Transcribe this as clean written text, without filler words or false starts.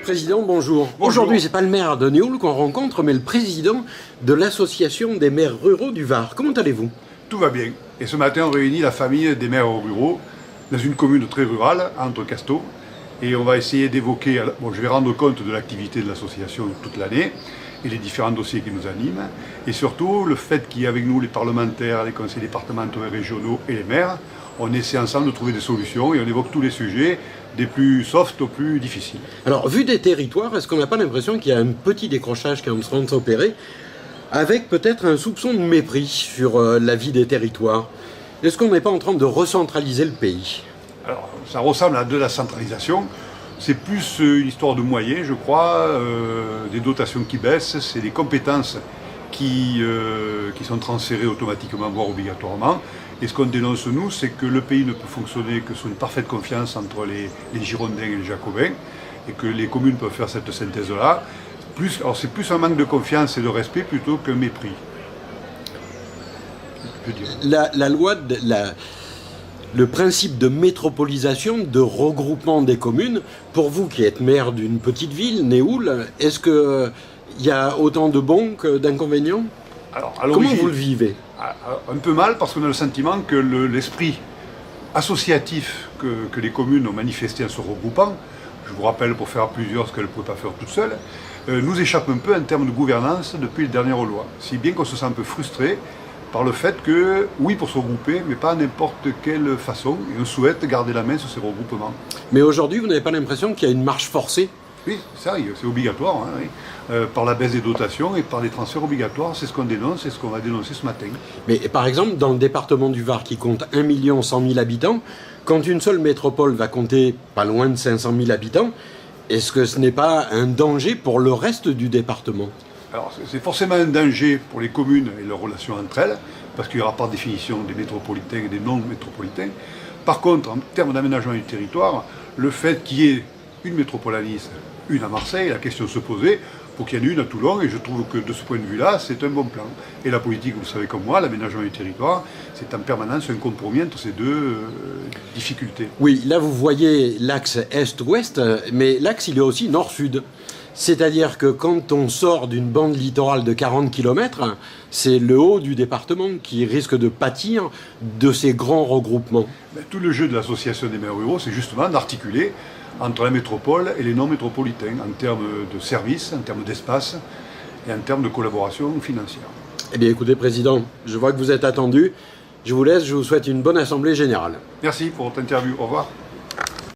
Président, bonjour. Aujourd'hui, c'est pas le maire de Néoul qu'on rencontre, mais le président de l'association des maires ruraux du Var. Comment allez-vous? Tout va bien. Et ce matin, on réunit la famille des maires ruraux dans une commune très rurale, entre Casteau. Et on va essayer d'évoquer, bon, je vais rendre compte de l'activité de l'association toute l'année et les différents dossiers qui nous animent. Et surtout, le fait qu'il y ait avec nous les parlementaires, les conseils départementaux et régionaux et les maires, on essaie ensemble de trouver des solutions et on évoque tous les sujets, des plus soft aux plus difficiles. Alors, vu des territoires, est-ce qu'on n'a pas l'impression qu'il y a un petit décrochage qui est en train de s'opérer, avec peut-être un soupçon de mépris sur la vie des territoires? Est-ce qu'on n'est pas en train de recentraliser le pays? Alors, ça ressemble à de la centralisation. C'est plus une histoire de moyens, je crois, des dotations qui baissent, c'est des compétences qui sont transférées automatiquement, voire obligatoirement. Et ce qu'on dénonce, nous, c'est que le pays ne peut fonctionner que sur une parfaite confiance entre les Girondins et les Jacobins, et que les communes peuvent faire cette synthèse-là. Alors c'est plus un manque de confiance et de respect plutôt qu'un mépris. Je dirais. La loi, le principe de métropolisation, de regroupement des communes, pour vous qui êtes maire d'une petite ville, Néoul, est-ce qu'il y a autant de bons que d'inconvénients? Comment vous le vivez? Un peu mal, parce qu'on a le sentiment que l'esprit associatif que les communes ont manifesté en se regroupant, je vous rappelle pour faire plusieurs ce qu'elles ne pouvaient pas faire toutes seules, nous échappe un peu en termes de gouvernance depuis les dernières lois. Si bien qu'on se sent un peu frustré par le fait que, oui, pour se regrouper, mais pas à n'importe quelle façon, et on souhaite garder la main sur ces regroupements. Mais aujourd'hui, vous n'avez pas l'impression qu'il y a une marche forcée? Oui, ça, c'est obligatoire, hein, oui. Par la baisse des dotations et par les transferts obligatoires, c'est ce qu'on dénonce, c'est ce qu'on va dénoncer ce matin. Mais par exemple, dans le département du Var qui compte 1 100 000 habitants, quand une seule métropole va compter pas loin de 500 000 habitants, est-ce que ce n'est pas un danger pour le reste du département? Alors, c'est forcément un danger pour les communes et leurs relations entre elles, parce qu'il y aura par définition des métropolitains et des non-métropolitains. Par contre, en termes d'aménagement du territoire, le fait qu'il y ait une métropole à Nice, une à Marseille, la question se posait pour qu'il y en ait une à Toulon, et je trouve que de ce point de vue-là, c'est un bon plan. Et la politique, vous le savez comme moi, l'aménagement du territoire, c'est en permanence un compromis entre ces deux difficultés. Oui, là vous voyez l'axe est-ouest, mais l'axe il est aussi nord-sud. C'est-à-dire que quand on sort d'une bande littorale de 40 km, c'est le haut du département qui risque de pâtir de ces grands regroupements. Mais tout le jeu de l'association des maires ruraux, c'est justement d'articuler entre la métropole et les non-métropolitains, en termes de services, en termes d'espace et en termes de collaboration financière. Eh bien écoutez, Président, je vois que vous êtes attendu. Je vous laisse, je vous souhaite une bonne assemblée générale. Merci pour votre interview. Au revoir.